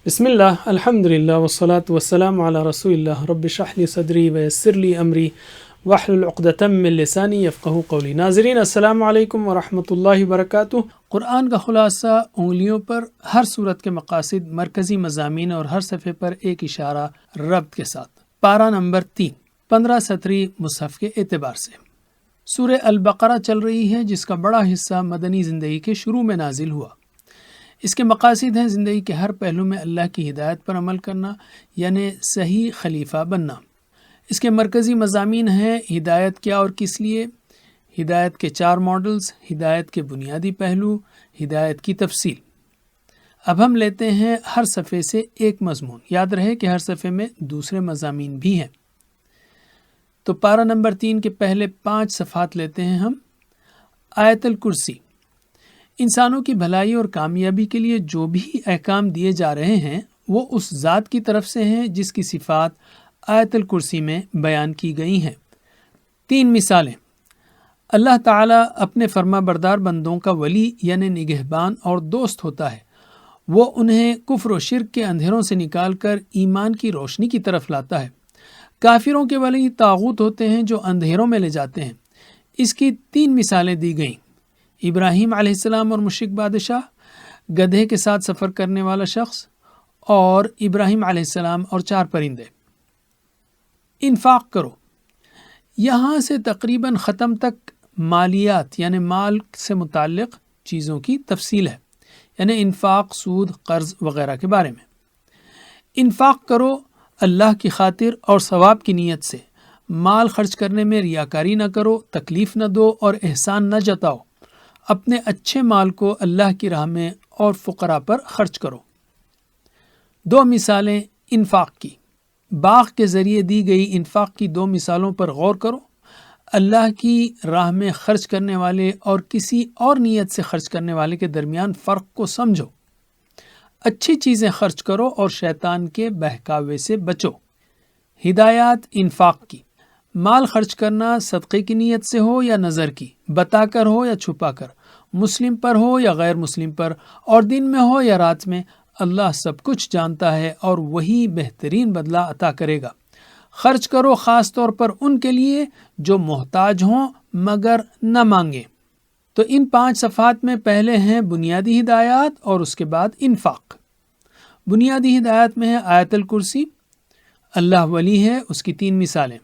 بسم اللہ الحمد للہ والصلاة والسلام علی رسول اللہ رب اشرح لی صدری ویسر لی امری واحلل عقدۃ من لسانی یفقہوا قولی۔ ناظرین السلام علیکم ورحمۃ اللہ وبرکاتہ۔ قرآن کا خلاصہ انگلیوں پر، ہر صورت کے مقاصد، مرکزی مضامین اور ہر صفحے پر ایک اشارہ ربط کے ساتھ۔ پارہ نمبر 3، 15 سطری مصحف کے اعتبار سے سورہ البقرہ چل رہی ہے، جس کا بڑا حصہ مدنی زندگی کے شروع میں نازل ہوا۔ اس کے مقاصد ہیں زندگی کے ہر پہلو میں اللہ کی ہدایت پر عمل کرنا، یعنی صحیح خلیفہ بننا۔ اس کے مرکزی مضامین ہیں ہدایت کیا اور کس لیے، ہدایت کے 4 ماڈلز، ہدایت کے بنیادی پہلو، ہدایت کی تفصیل۔ اب ہم لیتے ہیں ہر صفحے سے ایک مضمون، یاد رہے کہ ہر صفحے میں دوسرے مضامین بھی ہیں۔ تو پارہ نمبر 3 کے پہلے 5 صفحات لیتے ہیں ہم۔ آیت الکرسی، انسانوں کی بھلائی اور کامیابی کے لیے جو بھی احکام دیے جا رہے ہیں وہ اس ذات کی طرف سے ہیں جس کی صفات آیت الکرسی میں بیان کی گئی ہیں۔ 3 مثالیں۔ اللہ تعالیٰ اپنے فرما بردار بندوں کا ولی یعنی نگہبان اور دوست ہوتا ہے۔ وہ انہیں کفر و شرک کے اندھیروں سے نکال کر ایمان کی روشنی کی طرف لاتا ہے۔ کافروں کے ولی طاغوت ہوتے ہیں جو اندھیروں میں لے جاتے ہیں۔ اس کی 3 مثالیں دی گئیں: ابراہیم علیہ السلام اور مشرک بادشاہ، گدھے کے ساتھ سفر کرنے والا شخص، اور ابراہیم علیہ السلام اور 4 پرندے۔ انفاق کرو، یہاں سے تقریباً ختم تک مالیات یعنی مال سے متعلق چیزوں کی تفصیل ہے، یعنی انفاق، سود، قرض وغیرہ کے بارے میں۔ انفاق کرو اللہ کی خاطر اور ثواب کی نیت سے۔ مال خرچ کرنے میں ریاکاری نہ کرو، تکلیف نہ دو اور احسان نہ جتاؤ۔ اپنے اچھے مال کو اللہ کی راہ میں اور فقراء پر خرچ کرو۔ 2 مثالیں انفاق کی۔ باغ کے ذریعے دی گئی انفاق کی 2 مثالوں پر غور کرو۔ اللہ کی راہ میں خرچ کرنے والے اور کسی اور نیت سے خرچ کرنے والے کے درمیان فرق کو سمجھو۔ اچھی چیزیں خرچ کرو اور شیطان کے بہکاوے سے بچو۔ ہدایات انفاق کی۔ مال خرچ کرنا صدقے کی نیت سے ہو یا نظر کی، بتا کر ہو یا چھپا کر، مسلم پر ہو یا غیر مسلم پر، اور دن میں ہو یا رات میں، اللہ سب کچھ جانتا ہے اور وہی بہترین بدلہ عطا کرے گا۔ خرچ کرو خاص طور پر ان کے لیے جو محتاج ہوں مگر نہ مانگیں۔ تو ان 5 صفحات میں پہلے ہیں بنیادی ہدایات اور اس کے بعد انفاق۔ بنیادی ہدایات میں ہے آیت الکرسی، اللہ ولی ہے، اس کی 3 مثالیں،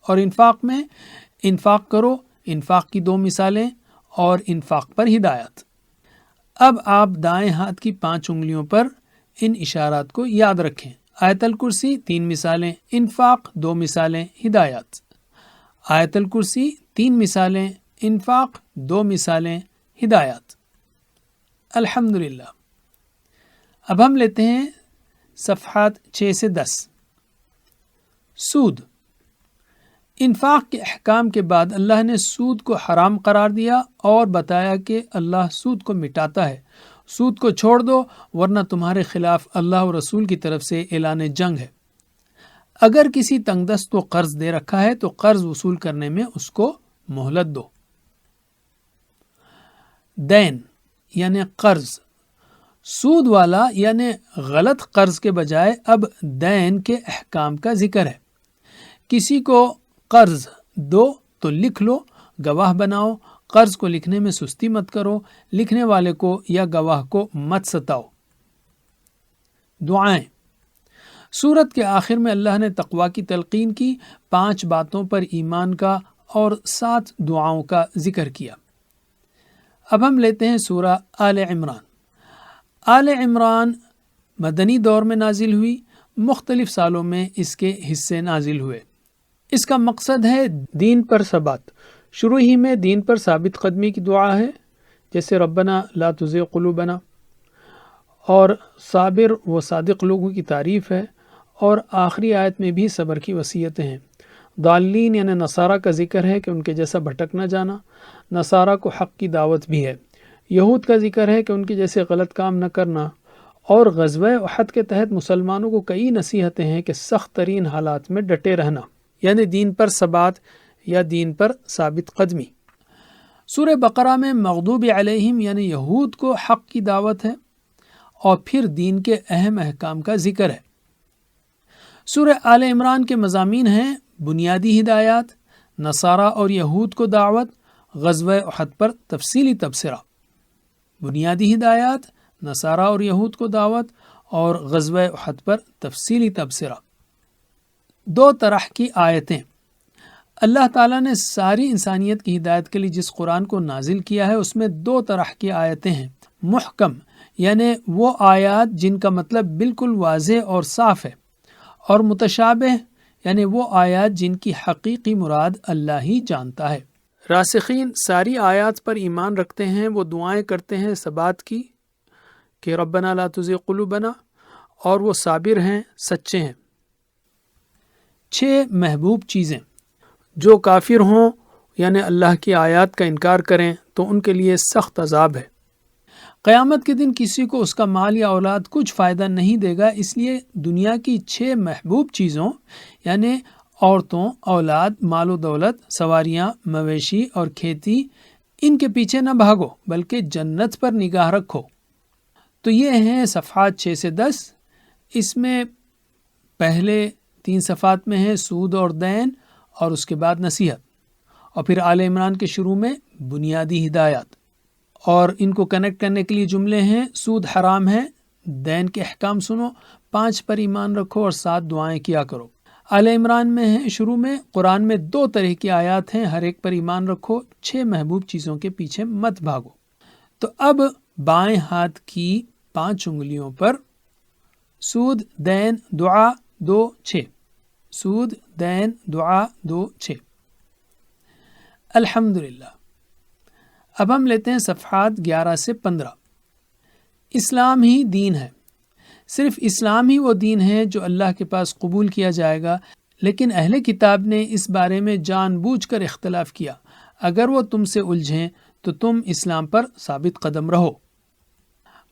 اور انفاق میں انفاق کرو، انفاق کی 2 مثالیں اور انفاق پر ہدایت۔ اب آپ دائیں ہاتھ کی 5 انگلیوں پر ان اشارات کو یاد رکھیں۔ آیت الکرسی 3 مثالیں، انفاق 2 مثالیں، ہدایات۔ آیت الکرسی 3 مثالیں، انفاق 2 مثالیں، ہدایات۔ الحمدللہ۔ اب ہم لیتے ہیں صفحات 6 سے 10۔ سود۔ انفاق کے احکام کے بعد اللہ نے سود کو حرام قرار دیا اور بتایا کہ اللہ سود کو مٹاتا ہے۔ سود کو چھوڑ دو ورنہ تمہارے خلاف اللہ و رسول کی طرف سے اعلان جنگ ہے۔ اگر کسی تنگ دست کو قرض دے رکھا ہے تو قرض وصول کرنے میں اس کو مہلت دو۔ دین یعنی قرض۔ سود والا یعنی غلط قرض کے بجائے اب دین کے احکام کا ذکر ہے۔ کسی کو قرض دو تو لکھ لو، گواہ بناؤ۔ قرض کو لکھنے میں سستی مت کرو، لکھنے والے کو یا گواہ کو مت ستاؤ۔ دعائیں۔ سورت کے آخر میں اللہ نے تقوی کی تلقین کی، 5 باتوں پر ایمان کا اور 7 دعاؤں کا ذکر کیا۔ اب ہم لیتے ہیں سورہ آل عمران۔ آل عمران مدنی دور میں نازل ہوئی، مختلف سالوں میں اس کے حصے نازل ہوئے۔ اس کا مقصد ہے دین پر ثبات۔ شروع ہی میں دین پر ثابت قدمی کی دعا ہے، جیسے ربنا لا تزغ قلوبنا، اور صابر و صادق لوگوں کی تعریف ہے، اور آخری آیت میں بھی صبر کی وصیتیں ہیں۔ ضالین یعنی نصارہ کا ذکر ہے کہ ان کے جیسا بھٹک نہ جانا، نصارہ کو حق کی دعوت بھی ہے۔ یہود کا ذکر ہے کہ ان کے جیسے غلط کام نہ کرنا، اور غزوہ احد کے تحت مسلمانوں کو کئی نصیحتیں ہیں کہ سخت ترین حالات میں ڈٹے رہنا، یعنی دین پر ثبات یا دین پر ثابت قدمی۔ سورہ بقرہ میں مغضوب علیہم یعنی یہود کو حق کی دعوت ہے، اور پھر دین کے اہم احکام کا ذکر ہے۔ سورہ آل عمران کے مضامین ہیں بنیادی ہدایات، نصارہ اور یہود کو دعوت، غزوہ احد پر تفصیلی تبصرہ۔ بنیادی ہدایات، نصارہ اور یہود کو دعوت اور غزوہ احد پر تفصیلی تبصرہ۔ 2 طرح کی آیتیں۔ اللہ تعالیٰ نے ساری انسانیت کی ہدایت کے لیے جس قرآن کو نازل کیا ہے اس میں 2 طرح کی آیتیں ہیں۔ محکم یعنی وہ آیات جن کا مطلب بالکل واضح اور صاف ہے، اور متشابہ یعنی وہ آیات جن کی حقیقی مراد اللہ ہی جانتا ہے۔ راسخین ساری آیات پر ایمان رکھتے ہیں، وہ دعائیں کرتے ہیں ثبات کی کہ ربنا لا تزغ قلوبنا، اور وہ صابر ہیں، سچے ہیں۔ 6 محبوب چیزیں۔ جو کافر ہوں یعنی اللہ کی آیات کا انکار کریں تو ان کے لیے سخت عذاب ہے۔ قیامت کے دن کسی کو اس کا مال یا اولاد کچھ فائدہ نہیں دے گا، اس لیے دنیا کی 6 محبوب چیزوں یعنی عورتوں، اولاد، مال و دولت، سواریاں، مویشی اور کھیتی، ان کے پیچھے نہ بھاگو بلکہ جنت پر نگاہ رکھو۔ تو یہ ہیں صفحات 6 سے 10۔ اس میں پہلے 3 صفحات میں ہے سود اور دین، اور اس کے بعد نصیحت، اور پھر آل عمران کے شروع میں بنیادی ہدایات، اور ان کو کنیکٹ کرنے کے لیے جملے ہیں سود حرام ہے، دین کے احکام سنو، 5 پر ایمان رکھو اور 7 دعائیں کیا کرو۔ آل عمران میں ہے شروع میں قرآن میں 2 طرح کی آیات ہیں، ہر ایک پر ایمان رکھو، 6 محبوب چیزوں کے پیچھے مت بھاگو۔ تو اب بائیں ہاتھ کی 5 انگلیوں پر سود، دین، دعا 2 6، سود، دین، دعا 2 6۔ الحمدللہ۔ اب ہم لیتے ہیں صفحات 11 سے 15۔ اسلام ہی دین ہے، صرف اسلام ہی وہ دین ہے جو اللہ کے پاس قبول کیا جائے گا، لیکن اہل کتاب نے اس بارے میں جان بوجھ کر اختلاف کیا۔ اگر وہ تم سے الجھیں تو تم اسلام پر ثابت قدم رہو۔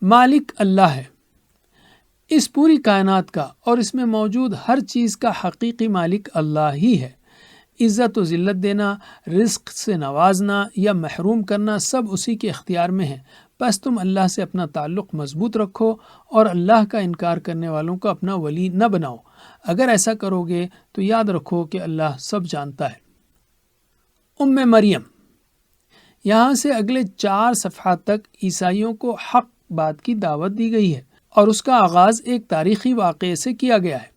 مالک اللہ ہے، اس پوری کائنات کا اور اس میں موجود ہر چیز کا حقیقی مالک اللہ ہی ہے۔ عزت و ذلت دینا، رزق سے نوازنا یا محروم کرنا سب اسی کے اختیار میں ہے۔ بس تم اللہ سے اپنا تعلق مضبوط رکھو اور اللہ کا انکار کرنے والوں کو اپنا ولی نہ بناؤ۔ اگر ایسا کرو گے تو یاد رکھو کہ اللہ سب جانتا ہے۔ مریم، یہاں سے اگلے 4 صفحات تک عیسائیوں کو حق بات کی دعوت دی گئی ہے، اور اس کا آغاز ایک تاریخی واقعے سے کیا گیا ہے۔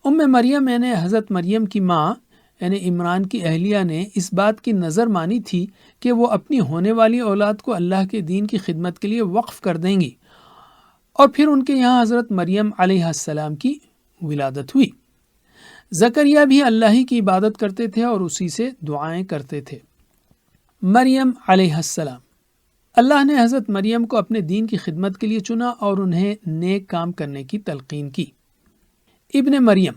مریم یعنی حضرت مریم کی ماں یعنی عمران کی اہلیہ نے اس بات کی نظر مانی تھی کہ وہ اپنی ہونے والی اولاد کو اللہ کے دین کی خدمت کے لیے وقف کر دیں گی، اور پھر ان کے یہاں حضرت مریم علیہ السلام کی ولادت ہوئی۔ زکریا بھی اللہ ہی کی عبادت کرتے تھے اور اسی سے دعائیں کرتے تھے۔ مریم علیہ السلام، اللہ نے حضرت مریم کو اپنے دین کی خدمت کے لیے چنا اور انہیں نیک کام کرنے کی تلقین کی۔ ابن مریم،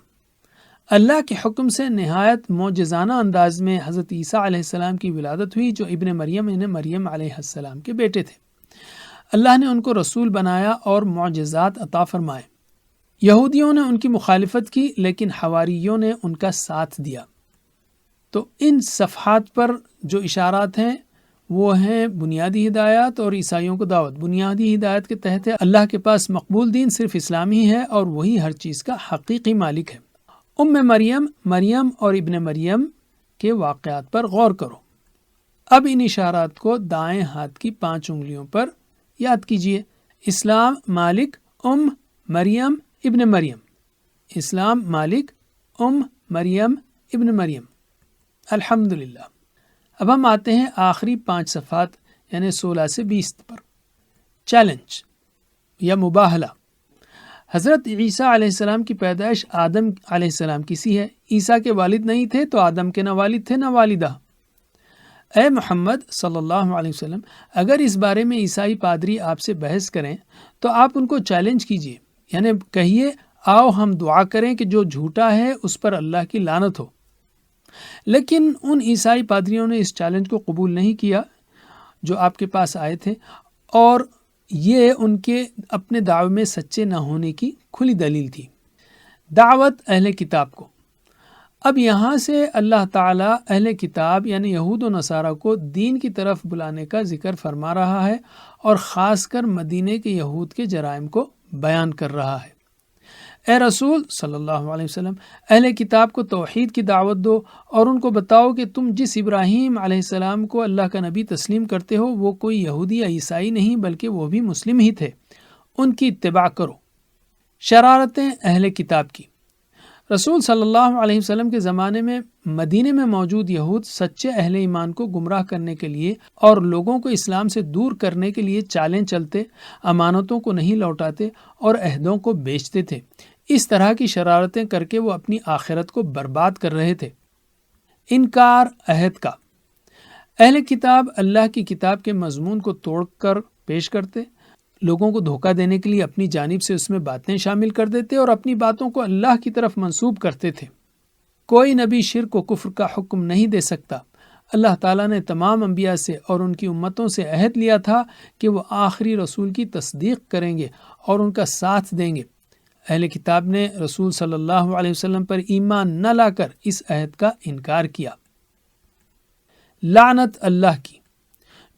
اللہ کے حکم سے نہایت معجزانہ انداز میں حضرت عیسیٰ علیہ السلام کی ولادت ہوئی، جو ابن مریم یعنی مریم علیہ السلام کے بیٹے تھے۔ اللہ نے ان کو رسول بنایا اور معجزات عطا فرمائے۔ یہودیوں نے ان کی مخالفت کی، لیکن حواریوں نے ان کا ساتھ دیا۔ تو ان صفحات پر جو اشارات ہیں وہ ہیں بنیادی ہدایات اور عیسائیوں کو دعوت۔ بنیادی ہدایت کے تحت ہے اللہ کے پاس مقبول دین صرف اسلام ہی ہے، اور وہی ہر چیز کا حقیقی مالک ہے۔ مریم، مریم اور ابن مریم کے واقعات پر غور کرو۔ اب ان اشارات کو دائیں ہاتھ کی 5 انگلیوں پر یاد کیجئے۔ اسلام مالک، مریم، ابن مریم۔ اسلام مالک، مریم، ابن مریم۔ الحمدللہ۔ اب ہم آتے ہیں آخری 5 صفحات یعنی 16 سے 20 پر۔ چیلنج یا مباہلہ۔ حضرت عیسیٰ علیہ السلام کی پیدائش آدم علیہ السلام کی سی ہے۔ عیسیٰ کے والد نہیں تھے تو آدم کے نہ والد تھے نہ والدہ۔ اے محمد صلی اللہ علیہ وسلم، اگر اس بارے میں عیسائی پادری آپ سے بحث کریں تو آپ ان کو چیلنج کیجئے، یعنی کہیے آؤ ہم دعا کریں کہ جو جھوٹا ہے اس پر اللہ کی لعنت ہو۔ لیکن ان عیسائی پادریوں نے اس چیلنج کو قبول نہیں کیا جو آپ کے پاس آئے تھے، اور یہ ان کے اپنے دعوے میں سچے نہ ہونے کی کھلی دلیل تھی۔ دعوت اہل کتاب کو۔ اب یہاں سے اللہ تعالیٰ اہل کتاب یعنی یہود و نصارہ کو دین کی طرف بلانے کا ذکر فرما رہا ہے اور خاص کر مدینے کے یہود کے جرائم کو بیان کر رہا ہے۔ اے رسول صلی اللہ علیہ وسلم، اہل کتاب کو توحید کی دعوت دو اور ان کو بتاؤ کہ تم جس ابراہیم علیہ السلام کو اللہ کا نبی تسلیم کرتے ہو وہ کوئی یہودی یا عیسائی نہیں بلکہ وہ بھی مسلم ہی تھے، ان کی اتباع کرو۔ شرارتیں اہل کتاب کی۔ رسول صلی اللہ علیہ وسلم کے زمانے میں مدینے میں موجود یہود سچے اہل ایمان کو گمراہ کرنے کے لیے اور لوگوں کو اسلام سے دور کرنے کے لیے چالیں چلتے، امانتوں کو نہیں لوٹاتے اور عہدوں کو بیچتے تھے۔ اس طرح کی شرارتیں کر کے وہ اپنی آخرت کو برباد کر رہے تھے۔ انکار عہد کا۔ اہل کتاب اللہ کی کتاب کے مضمون کو توڑ کر پیش کرتے، لوگوں کو دھوکہ دینے کے لیے اپنی جانب سے اس میں باتیں شامل کر دیتے اور اپنی باتوں کو اللہ کی طرف منسوب کرتے تھے۔ کوئی نبی شرک و کفر کا حکم نہیں دے سکتا۔ اللہ تعالیٰ نے تمام انبیاء سے اور ان کی امتوں سے عہد لیا تھا کہ وہ آخری رسول کی تصدیق کریں گے اور ان کا ساتھ دیں گے۔ اہل کتاب نے رسول صلی اللہ علیہ وسلم پر ایمان نہ لا کر اس عہد کا انکار کیا۔ لعنت اللہ کی۔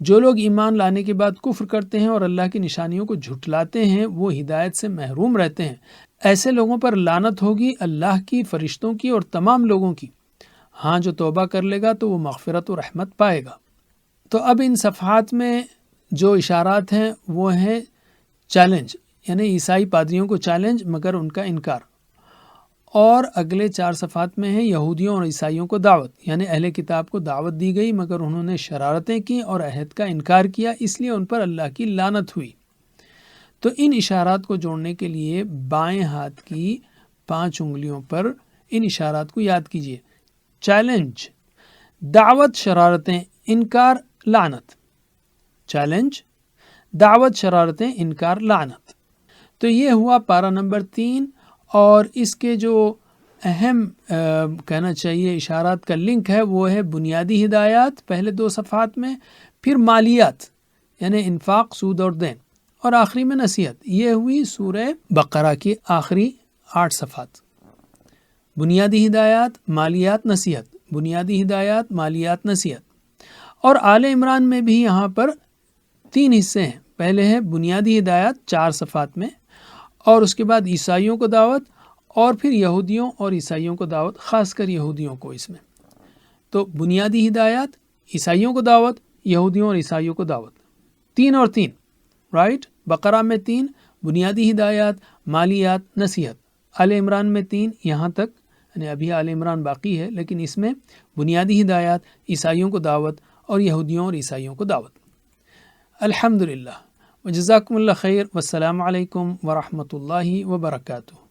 جو لوگ ایمان لانے کے بعد کفر کرتے ہیں اور اللہ کی نشانیوں کو جھٹلاتے ہیں وہ ہدایت سے محروم رہتے ہیں۔ ایسے لوگوں پر لعنت ہوگی اللہ کی، فرشتوں کی اور تمام لوگوں کی۔ ہاں جو توبہ کر لے گا تو وہ مغفرت و رحمت پائے گا۔ تو اب ان صفحات میں جو اشارات ہیں وہ ہیں چیلنج، یعنی عیسائی پادریوں کو چیلنج مگر ان کا انکار، اور اگلے 4 صفحات میں ہیں یہودیوں اور عیسائیوں کو دعوت، یعنی اہل کتاب کو دعوت دی گئی مگر انہوں نے شرارتیں کی اور عہد کا انکار کیا، اس لیے ان پر اللہ کی لعنت ہوئی۔ تو ان اشارات کو جوڑنے کے لیے بائیں ہاتھ کی 5 انگلیوں پر ان اشارات کو یاد کیجیے۔ چیلنج، دعوت، شرارتیں، انکار، لعنت۔ چیلنج، دعوت، شرارتیں، انکار، لعنت۔ تو یہ ہوا پارہ نمبر 3، اور اس کے جو اہم کہنا چاہیے اشارات کا لنک ہے وہ ہے بنیادی ہدایات پہلے 2 صفحات میں، پھر مالیات یعنی انفاق، سود اور دین، اور آخری میں نصیحت۔ یہ ہوئی سورہ بقرہ کی آخری 8 صفحات۔ بنیادی ہدایات، مالیات، نصیحت، بنیادی ہدایات، مالیات، نصیحت۔ اور آل عمران میں بھی یہاں پر 3 حصے ہیں۔ پہلے ہے بنیادی ہدایات 4 صفحات میں، اور اس کے بعد عیسائیوں کو دعوت، اور پھر یہودیوں اور عیسائیوں کو دعوت، خاص کر یہودیوں کو اس میں۔ تو بنیادی ہدایات، عیسائیوں کو دعوت، یہودیوں اور عیسائیوں کو دعوت، 3 اور 3، رائٹ؟ بقرہ میں 3، بنیادی ہدایات، مالیات، نصیحت۔ آل عمران میں 3 یہاں تک، یعنی ابھی آل عمران باقی ہے، لیکن اس میں بنیادی ہدایات، عیسائیوں کو دعوت اور یہودیوں اور عیسائیوں کو دعوت۔ الحمدللہ، وجزاکم اللہ خیر، والسلام علیکم ورحمۃ اللہ وبرکاتہ۔